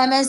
MS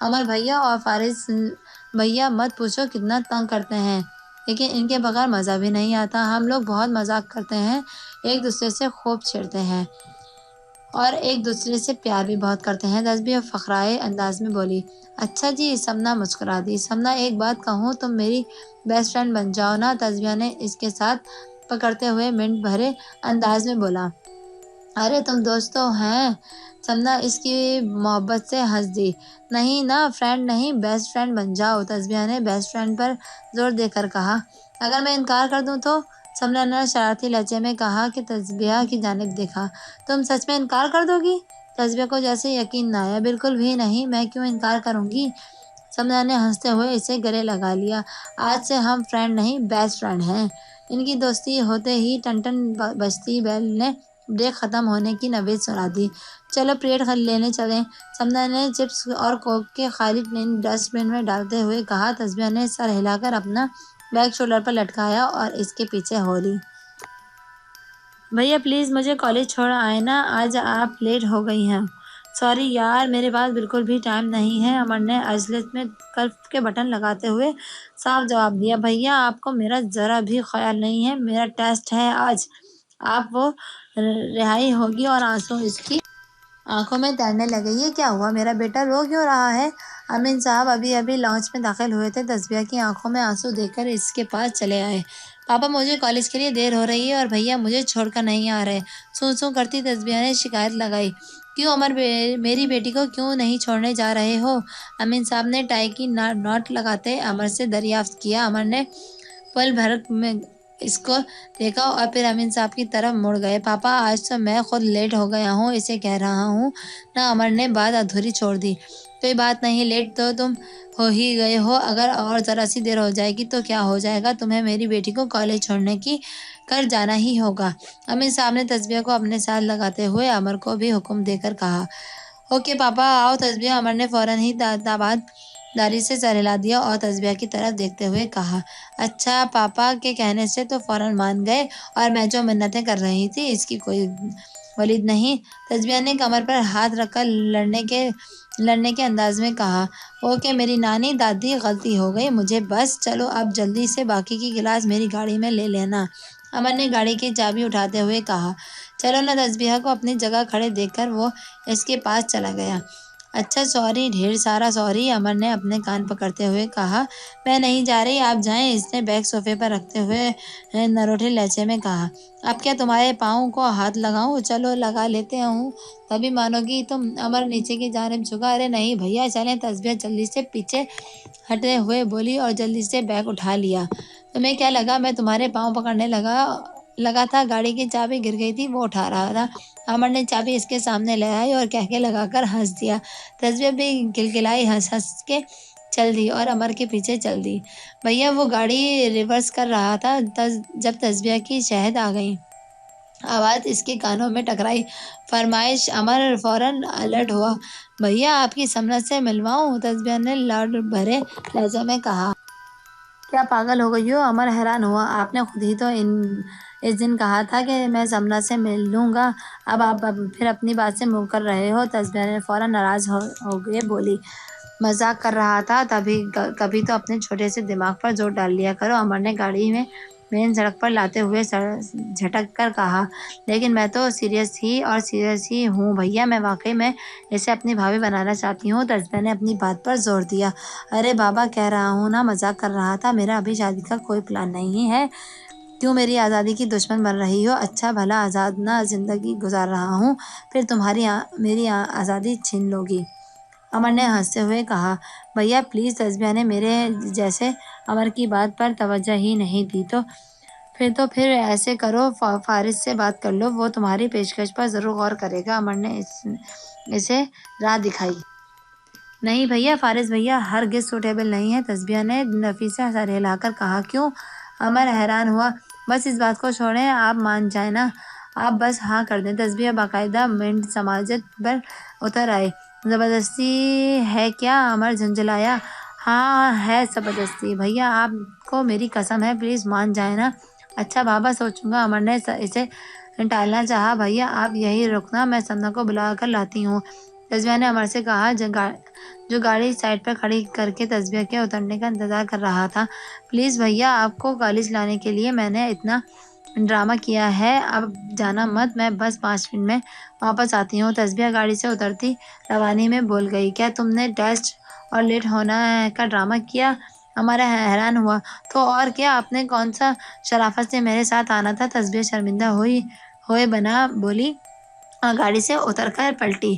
عمر بھیا اور فارس بھیا مت پوچھو کتنا تنگ کرتے ہیں، لیکن ان کے بغیر مزہ بھی نہیں آتا۔ ہم لوگ بہت مذاق کرتے ہیں، ایک دوسرے سے خوب چھیڑتے ہیں اور ایک دوسرے سے پیار بھی بہت کرتے ہیں، تسبیح فخرائے انداز میں بولی۔ اچھا جی، سمنا مسکرا دی۔ سمنا ایک بات کہوں، تم میری بیسٹ فرینڈ بن جاؤ نا، تسبیح نے اس کے ساتھ پکڑتے ہوئے منٹ بھرے انداز میں بولا۔ ارے تم دوست تو ہیں۔ سمنا اس کی محبت سے ہنس دی۔ نہیں نا، فرینڈ نہیں، بیسٹ فرینڈ بن جاؤ، تسبیح نے بیسٹ فرینڈ پر زور دے کر کہا۔ اگر میں انکار کر دوں تو؟ سمنا نے شرارتی لہجے میں کہا کہ تسبیح کی جانب دیکھا۔ تم سچ میں انکار کر دو گی؟ تسبیح کو جیسے یقین نہ آیا۔ بالکل بھی نہیں، میں کیوں انکار کروں گی؟ سمنا نے ہنستے ہوئے اسے گلے لگا لیا۔ آج سے ہم فرینڈ نہیں، بیسٹ فرینڈ ہیں۔ ان کی دوستی ہوتے ہی ٹن ٹن بجتی بیل نے بریک ختم ہونے کی نوید سنا دی۔ چلو پیریڈ لینے چلیں، سمنا نے چپس اور کوک کے خالی ٹین ڈسٹ بن میں ڈالتے ہوئے کہا۔ تسبیح نے سر ہلا کر اپنا بیگ شولڈر پر لٹکایا اور اس کے پیچھے ہو لی۔ بھیا پلیز مجھے کالج چھوڑ آئے نا، آج آپ لیٹ ہو گئی ہیں۔ سوری یار، میرے پاس بالکل بھی ٹائم نہیں ہے، عمر نے عجلت میں کلپ کے بٹن لگاتے ہوئے صاف جواب دیا۔ بھیا آپ کو میرا ذرا بھی خیال نہیں ہے، میرا ٹیسٹ ہے آج۔ آپ وہ رہائی ہوگی اور آنسو اس کی آنکھوں میں تیرنے لگے۔ یہ کیا ہوا، میرا بیٹا رو کیوں رہا ہے؟ امین صاحب ابھی ابھی لانچ میں داخل ہوئے تھے، تسبیح کی آنکھوں میں آنسو دیکھ کر اس کے پاس چلے آئے۔ پاپا مجھے کالج کے لیے دیر ہو رہی ہے اور بھیا مجھے چھوڑ کر نہیں آ رہے، سوں سوں کرتی تسبیح نے شکایت لگائی۔ کیوں عمر، میری بیٹی کو کیوں نہیں چھوڑنے جا رہے ہو؟ امین صاحب نے ٹائی کی ناٹ لگاتے عمر سے دریافت کیا۔ عمر نے پل بھر میں اس کو دیکھا اور پھر امین صاحب کی طرف مڑ گئے۔ پاپا آج تو میں خود لیٹ ہو گیا ہوں، اسے کہہ رہا ہوں نا۔ عمر نے بات ادھوری چھوڑ دی۔ کوئی بات نہیں، لیٹ تو تم ہو ہی گئے ہو، اگر اور ذرا سی دیر ہو جائے گی تو کیا ہو جائے گا، تمہیں میری بیٹی کو کالج چھوڑنے کی کر جانا ہی ہوگا۔ امین صاحب نے تسبیح کو اپنے ساتھ لگاتے ہوئے عمر کو بھی حکم دے کر کہا۔ اوکے پاپا، آؤ تسبیح۔ عمر نے فوراً ہی تابان داری سے سر ہلا دیا اور تسبیح کی طرف دیکھتے ہوئے کہا۔ اچھا، پاپا کے کہنے سے تو فوراً مان گئے، اور میں جو منتیں کر رہی تھی اس کی کوئی ولید نہیں؟ تسبیح نے کمر پر ہاتھ رکھ کر لڑنے کے انداز میں کہا۔ اوکے میری نانی دادی، غلطی ہو گئی مجھے بس، چلو اب جلدی سے باقی کی کلاس میری گاڑی میں لے لینا، عمر نے گاڑی کی چابی اٹھاتے ہوئے کہا۔ چلو نا، تسبیح کو اپنی جگہ کھڑے دیکھ کر وہ اس کے پاس چلا گیا۔ اچھا سوری، ڈھیر سارا سوری، عمر نے اپنے کان پکڑتے ہوئے کہا۔ میں نہیں جا رہی، آپ جائیں، اس نے بیگ صوفے پر رکھتے ہوئے نروٹھے لہجے میں کہا۔ اب کیا تمہارے پاؤں کو ہاتھ لگاؤں؟ چلو لگا لیتے ہوں، تبھی مانو گی تم، عمر نیچے کی جانب جھکا۔ ارے نہیں بھیا چلیں، تسبیح جلدی سے پیچھے ہٹتے ہوئے بولی اور جلدی سے بیگ اٹھا لیا۔ تمہیں کیا لگا میں تمہارے پاؤں پکڑنے لگا تھا؟ گاڑی کی چابی گر گئی تھی، وہ اٹھا رہا تھا۔ عمر نے چابی اس کے سامنے لے آئی اور کہکے لگا کر ہنس دیا۔ تسبیح بھی کلکلائی، ہنس ہنس کے چل دی اور عمر کے پیچھے چل دی۔ بھیا وہ گاڑی ریورس کر رہا تھا جب تسبیح کی شہد آ گئی، آواز اس کے کانوں میں ٹکرائی۔ فرمائش؟ عمر فوراً الرٹ ہوا۔ بھیا آپ کی سمنا سے ملواؤں؟ تسبیح نے لاڈ بھرے لہجے میں کہا۔ کیا پاگل ہو گئی ہو؟ عمر حیران ہوا۔ آپ نے خود ہی تو اس دن کہا تھا کہ میں سمنا سے مل لوں گا، اب آپ پھر اپنی بات سے منہ کر رہے ہو؟ تسبیح نے فوراً ناراض ہوئے بولی۔ مذاق کر رہا تھا، کبھی تو اپنے چھوٹے سے دماغ پر زور ڈال لیا کرو، عمر نے گاڑی میں مین سڑک پر لاتے ہوئے جھٹک کر کہا۔ لیکن میں تو سیریس ہی ہوں بھیا، میں واقعی میں اسے اپنی بھابھی بنانا چاہتی ہوں، تسبیح نے اپنی بات پر زور دیا۔ ارے بابا، کہہ رہا ہوں نا مذاق کر رہا تھا، میرا ابھی شادی کا کوئی پلان نہیں ہے، کیوں میری آزادی کی دشمن بن رہی ہو؟ اچھا بھلا آزاد نہ زندگی گزار رہا ہوں، پھر میری آزادی چھین لو گی، عمر نے ہنستے ہوئے کہا۔ بھیا پلیز، تسبیح نے میرے جیسے عمر کی بات پر توجہ ہی نہیں دی۔ پھر ایسے کرو، فارس سے بات کر لو، وہ تمہاری پیشکش پر ضرور غور کرے گا، عمر نے اسے راہ دکھائی۔ نہیں بھیا، فارس بھیا ہرگز سوٹیبل نہیں ہے، تسبیح نے نفیسہ سر ہلا کر کہا۔ کیوں؟ عمر حیران ہوا۔ بس اس بات کو چھوڑیں، آپ مان جائیں نا، آپ بس ہاں کر دیں۔ تسبیح باقاعدہ منڈ سماجت پر اتر آئی۔ زبردستی ہے کیا؟ عمر جھنجھلایا۔ ہاں ہے زبردستی، بھیا آپ کو میری قسم ہے، پلیز مان جائیں نا۔ اچھا بابا، سوچوں گا، عمر نے اسے ٹالنا چاہا۔ بھیا آپ یہیں رکنا، میں سمنا کو بلا کر لاتی ہوں، تسبیہ نے امر سے کہا جو گاڑی سائڈ پر کھڑی کر کے تسبیہ کے اترنے کا انتظار کر رہا تھا۔ پلیز بھیا، آپ کو کالج لانے کے لیے میں نے اتنا ڈرامہ کیا ہے، اب جانا مت، میں بس 5 منٹ میں واپس آتی ہوں۔ تسبیہ گاڑی سے اترتی روانی میں بول گئی، کیا تم نے ٹیسٹ اور لیٹ ہونا کا ڈرامہ کیا؟ ہمارا حیران ہوا۔ تو اور کیا، آپ نے کون سا شرافت سے میرے ساتھ آنا تھا؟ تسبیہ شرمندہ ہوئے بنا بولی اور گاڑی سے اتر کر پلٹی۔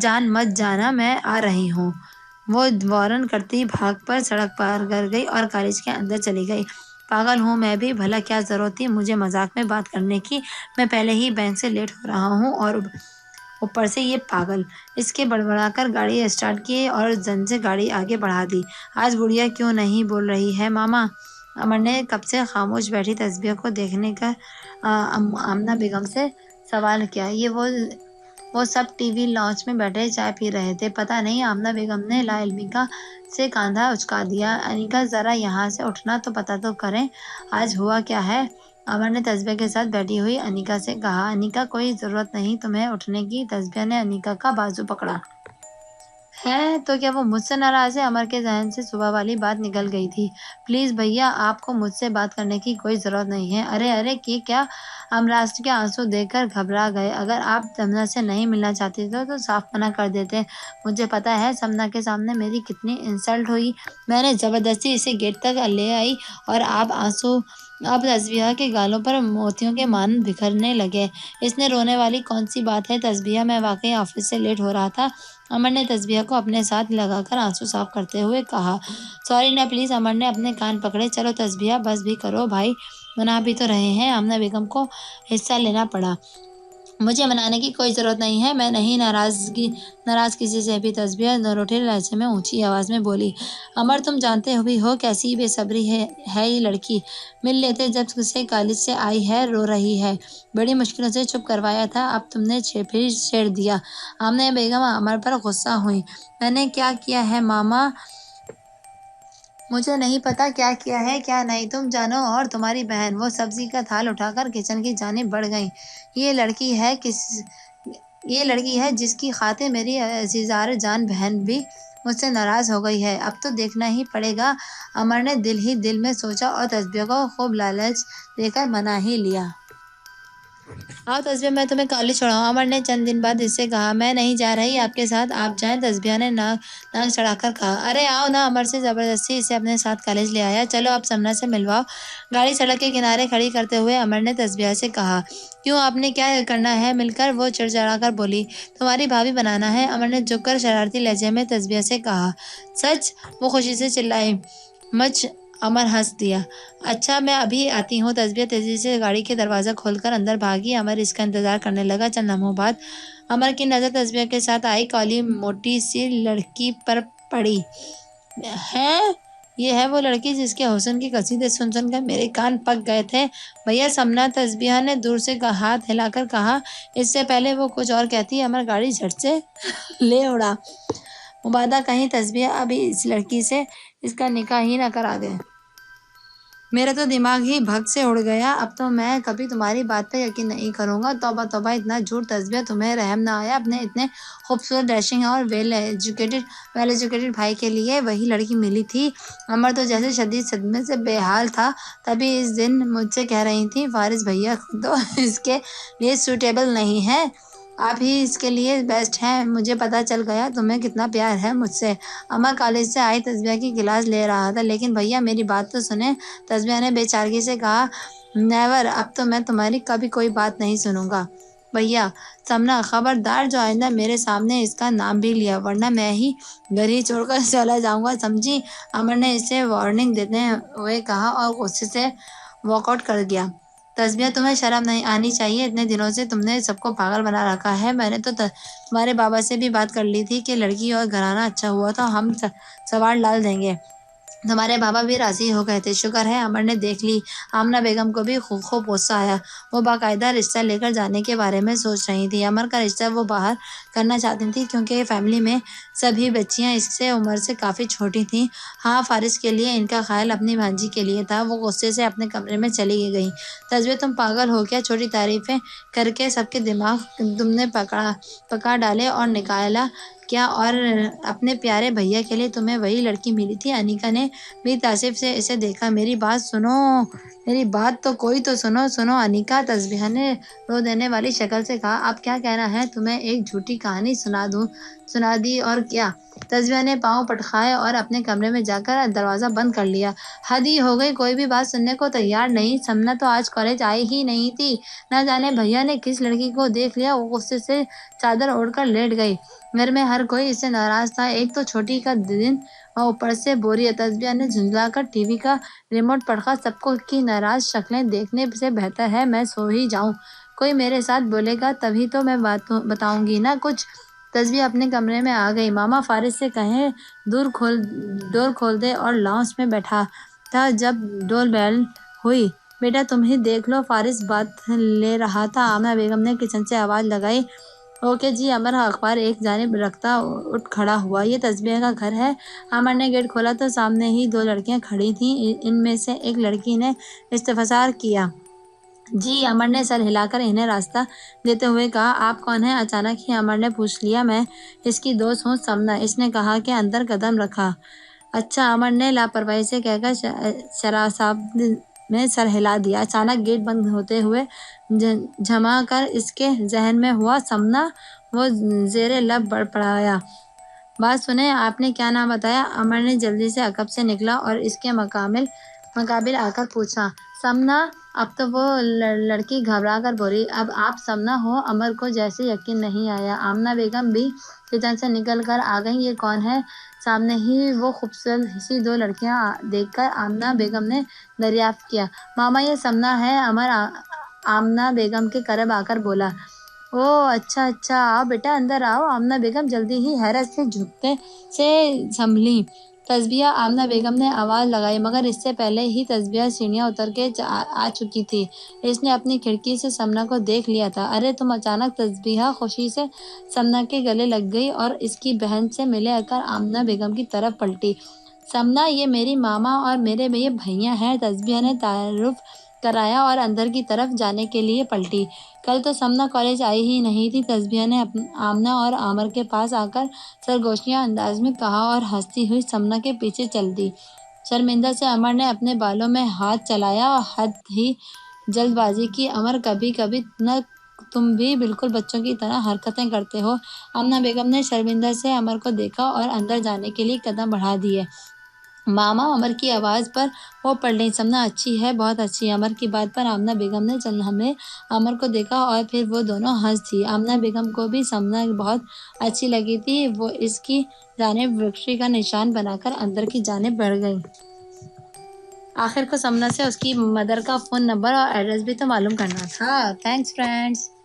جان مت جانا، میں آ رہی ہوں۔ وہ وارن کرتی بھاگ پر سڑک پار کر گئی اور کالج کے اندر چلی گئی۔ پاگل ہوں میں بھی، بھلا کیا ضرورت تھی مجھے مذاق میں بات کرنے کی؟ میں پہلے ہی بینک سے لیٹ ہو رہا ہوں اور اوپر سے یہ پاگل۔ اس کے بڑبڑا کر گاڑی اسٹارٹ کی اور زن سے گاڑی آگے بڑھا دی۔ آج گڑیا کیوں نہیں بول رہی ہے ماما؟ امر نے کب سے خاموش بیٹھی تسبیہ کو دیکھنے کا آمنہ بیگم سے سوال کیا۔ یہ وہ سب ٹی وی لاؤنج میں بیٹھے چائے پی رہے تھے۔ پتہ نہیں، آمنہ بیگم نے لا علمی سے کاندھا اچکا دیا۔ انیکا ذرا یہاں سے اٹھنا تو پتہ تو کریں، آج ہوا کیا ہے؟ امر نے تسبیہ کے ساتھ بیٹھی ہوئی انیکا سے کہا۔ انیکا، کوئی ضرورت نہیں تمہیں اٹھنے کی۔ تسبیہ نے انیکا کا بازو پکڑا ہے تو کیا وہ مجھ سے ناراض ہے؟ امر کے ذہن سے صبح والی بات نکل گئی تھی۔ پلیز بھیا، آپ کو مجھ سے بات کرنے کی کوئی ضرورت نہیں ہے۔ ارے کی کیا؟ امراست کے آنسو دیکھ کر گھبرا گئے۔ اگر آپ سمنا سے نہیں ملنا چاہتے تھے تو صاف منع کر دیتے۔ مجھے پتا ہے سمنا کے سامنے میری کتنی انسلٹ ہوئی۔ میں نے زبردستی اسے گیٹ تک لے آئی اور اب تسبیہ کے گالوں پر موتیوں کے مانند بکھرنے لگے۔ اس میں رونے والی کون سی بات ہے تسبیہ؟ میں واقعی آفس سے لیٹ ہو رہا تھا۔ امر نے تسبیہ کو اپنے ساتھ لگا کر آنسو صاف کرتے ہوئے کہا۔ سوری نا پلیز۔ امر نے اپنے کان پکڑے۔ چلو تسبیہ، بس بھی کرو بھائی، منا بھی تو رہے ہیں۔ آمنہ بیگم کو حصہ لینا پڑا۔ مجھے منانے کی کوئی ضرورت نہیں ہے، میں نہیں ناراض کسی سے بھی۔ تسبیہ نروٹھے لہجے میں اونچی آواز میں بولی۔ امر، تم جانتے بھی ہو کیسی بے صبری ہے یہ لڑکی۔ مل لیتے جب سے کالج سے آئی ہے رو رہی ہے۔ بڑی مشکلوں سے چپ کروایا تھا، اب تم نے پھر چھیڑ دیا۔ آمنہ بیگم امر پر غصہ ہوئی۔ میں نے کیا کیا ہے ماما؟ مجھے نہیں پتا کیا کیا ہے کیا نہیں، تم جانو۔ اور تمہاری بہن؟ وہ سبزی کا تھال اٹھا کر کچن کی جانب بڑھ گئیں۔ یہ لڑکی ہے جس کی خاطر میری عزیزترین جان بہن بھی مجھ سے ناراض ہو گئی ہے۔ اب تو دیکھنا ہی پڑے گا۔ امر نے دل ہی دل میں سوچا اور تسبیہ کو خوب لالچ دے کر منا ہی لیا۔ آؤ تسبیہ، میں تمہیں کالج چھوڑاؤں۔ امر نے چند دن بعد اس سے کہا۔ میں نہیں جا رہی آپ کے ساتھ، آپ جائیں، تسبیہ نے ناک چڑھا کر کہا۔ ارے آؤ نا۔ امر سے زبردستی اسے اپنے ساتھ کالج لے آیا۔ چلو اب سمنا سے ملواؤ۔ گاڑی سڑک کے کنارے کھڑی کرتے ہوئے امر نے تسبیہ سے کہا۔ کیوں، آپ نے کیا کرنا ہے مل کر؟ وہ چڑچڑا کر بولی۔ تمہاری بھابھی بنانا ہے، امر نے جھک کر شرارتی لہجے میں تسبیہ سے کہا۔ سچ؟ وہ خوشی سے چلائی۔ امر ہنس دیا۔ اچھا میں ابھی آتی ہوں۔ تسبیہ تیزی سے گاڑی کے دروازہ کھول کر اندر بھاگی۔ امر اس کا انتظار کرنے لگا۔ چند لمحوں بعد امر کی نظر تسبیہ کے ساتھ آئی کالی موٹی سی لڑکی پر پڑی۔ یہ ہے وہ لڑکی جس کے حسن کی قصیدے سن کر میرے کان پک گئے تھے۔ بھیا سمنا، تسبیہ نے دور سے ہاتھ ہلا کر کہا۔ اس سے پہلے وہ کچھ اور کہتی امر گاڑی جھٹ سے لے اڑا۔ مبادا کہیں تسبیہ اب اس لڑکی سے اس کا نکاح ہی نہ کرا دے۔ میرا تو دماغ ہی بھگ سے اڑ گیا۔ اب تو میں کبھی تمہاری بات پر یقین نہیں کروں گا۔ توبہ توبہ، اتنا جھوٹ تسبیہ، تمہیں رحم نہ آیا؟ اپنے اتنے خوبصورت، ڈیشنگ اور ویل ایجوکیٹڈ بھائی کے لیے وہی لڑکی ملی تھی؟ امر تو جیسے شدید صدمے سے بے حال تھا۔ تبھی اس دن مجھ سے کہہ رہی تھی فارس بھیا تو اس کے لیے سوٹیبل نہیں ہے، آپ ہی اس کے لیے بیسٹ ہیں۔ مجھے پتہ چل گیا تمہیں کتنا پیار ہے مجھ سے۔ امر کالج سے آئی تسبیہ کی کلاس لے رہا تھا۔ لیکن بھیا میری بات تو سنیں، تسبیہ نے بے چارگی سے کہا۔ نیور، اب تو میں تمہاری کبھی کوئی بات نہیں سنوں گا۔ بھیا، سمنا خبردار، جو آئندہ میرے سامنے اس کا نام بھی لیا ورنہ میں ہی گھر ہی چھوڑ کر چلا جاؤں گا، سمجھی؟ امر نے اسے وارننگ دیتے ہوئے کہا اور غصے سے واک آؤٹ کر گیا۔ تسبیہ، تمہیں شرم نہیں آنی چاہیے، اتنے دنوں سے تم نے سب کو پاگل بنا رکھا ہے۔ میں نے تو تمہارے بابا سے بھی بات کر لی تھی کہ لڑکی اور گھرانہ اچھا ہوا تو ہم سوار ڈال دیں گے۔ تمہارے بابا بھی راضی ہو گئے تھے، شکر ہے۔ امر نے دیکھ لی آمنہ بیگم کو بھی خوب غصہ آیا۔ وہ باقاعدہ رشتہ لے کر جانے کے بارے میں سوچ رہی تھی۔ امر کا رشتہ وہ باہر کرنا چاہتی تھی کیونکہ فیملی میں سبھی بچیاں اس سے عمر سے کافی چھوٹی تھیں۔ ہاں، فارس کے لیے ان کا خیال اپنی بھانجی کے لیے تھا۔ وہ غصے سے اپنے کمرے میں چلی گئی۔ تصویر، تم پاگل ہو کیا؟ چھوٹی تعریفیں کر کے سب کے دماغ تم نے پکا ڈالے اور نکالا کیا؟ اور اپنے پیارے بھیا کے لیے تمہیں وہی لڑکی ملی تھی؟ انیکا نے بھی تعجب سے اسے دیکھا۔ میری بات سنو، میری بات تو کوئی تو سنو انیکا، تسبیحہ نے رو دینے والی شکل سے کہا۔ اب کیا کہنا ہے؟ تمہیں ایک جھوٹی کہانی سنا دی اور کیا؟ تسبیحہ نے پاؤں پٹکائے اور اپنے کمرے میں جا کر دروازہ بند کر لیا۔ حد ہی ہو گئی، کوئی بھی بات سننے کو تیار نہیں۔ سمنا تو آج کالج آئی ہی نہیں تھی۔ نہ جانے بھیا نے کس لڑکی کو دیکھ لیا، وہ غصے سے چادر اوڑھ کر لیٹ گئی۔ گھر میں ہر کوئی اس سے ناراض تھا، ایک تو چھوٹی کا دن اور اوپر سے بوریت۔ تسبیحہ نے جھنجھلا کر ٹی وی کا ریموٹ پکڑا۔ سب کی ناراض شکلیں دیکھنے سے بہتر ہے میں سو ہی جاؤں۔ کوئی میرے ساتھ بولے گا تبھی تو میں بتاؤں گی نا کچھ۔ تسبیحہ اپنے کمرے میں آ گئی۔ ماما فارس سے کہیں ڈور کھول دے اور لاؤنج میں بیٹھا تھا جب ڈور بیل ہوئی۔ بیٹا تم ہی دیکھ لو، فارس بات لے رہا تھا۔ آمنہ بیگم نے کچن سے آواز لگائی۔ اوکے جی۔ امر اخبار ایک جانب رکھتا اٹھ کھڑا ہوا۔ یہ تسبیحہ کا گھر ہے؟ امر نے گیٹ کھولا تو سامنے ہی دو لڑکیاں کھڑی تھیں۔ ان میں سے ایک لڑکی نے استفسار کیا۔ جی، امر نے سر ہلا کر انہیں راستہ دیتے ہوئے کہا۔ آپ کون ہیں؟ اچانک ہی امر نے پوچھ لیا۔ میں اس کی دوست ہوں سمنا، اس نے کہا کہ اندر قدم رکھا۔ اچھا، امر نے لاپرواہی سے کہہ کر شراسابی میں سر ہلا دیا۔ اچانک گیٹ بند ہوتے ہوئے جھما کر اس کے ذہن میں ہوا سمنا، وہ زیر لب بڑبڑایا۔ بات سنیں، آپ نے کیا نام بتایا؟ امر نے جلدی سے عقب سے نکلا اور اس کے مقابل آ کر پوچھا۔ سمنا۔ اب تو وہ لڑکی گھبرا کر بولی۔ اب آپ سمنا ہو؟ امر کو جیسے یقین نہیں آیا۔ آمنہ بیگم بھی کچن سے نکل کر آ گئیں۔ یہ کون ہے؟ سامنے ہی وہ خوبصورت سی دو لڑکیاں دیکھ کر آمنہ بیگم نے دریافت کیا۔ ماما یہ سمنا ہے، امر آمنہ بیگم کے قریب آ کر بولا۔ اوہ اچھا، آؤ بیٹا اندر آؤ۔ آمنہ بیگم جلدی ہی حیرت سے جھکتے سے سنبھلیں۔ تسبیحہ، آمنہ بیگم نے آواز لگائی، مگر اس سے پہلے ہی تسبیحہ سیڑھیاں اتر کے آ چکی تھی۔ اس نے اپنی کھڑکی سے سمنا کو دیکھ لیا تھا۔ ارے تم! اچانک تسبیحہ خوشی سے سمنا کے گلے لگ گئی اور اس کی بہن سے ملے کر آمنہ بیگم کی طرف پلٹی۔ سمنا، یہ میری ماما اور میرے یہ بھیا ہیں، تسبیحہ نے تعارف کرایا اور اندر کی طرف جانے کے لیے پلٹی۔ کل تو سمنا کالج آئی ہی نہیں تھی، تسبیحہ نے آمنہ اور عامر کے پاس آ کر سرگوشیاں انداز میں کہا اور ہنستی ہوئی سمنا کے پیچھے چل دی۔ شرمندہ سے امر نے اپنے بالوں میں ہاتھ چلایا۔ حد ہی جلد بازی کی امر، کبھی کبھی نہ تم بھی بالکل بچوں کی طرح حرکتیں کرتے ہو۔ آمنہ بیگم نے شرمندہ سے امر کو دیکھا اور اندر جانے کے لیے قدم بڑھا دیے۔ ماما، امر کی آواز پر وہ پلٹیں۔ سمنا اچھی ہے، بہت اچھی۔ امر کی بات پر آمنہ بیگم نے چند لمحے امر کو دیکھا اور پھر وہ دونوں ہنس دی۔ آمنہ بیگم کو بھی سمنا بہت اچھی لگی تھی۔ وہ اس کی جانب رخصتی کا نشان بنا کر اندر کی جانب بڑھ گئی۔ آخر کو سمنا سے اس کی مدر کا فون نمبر اور ایڈریس بھی تو معلوم کرنا تھا۔ Thanks friends.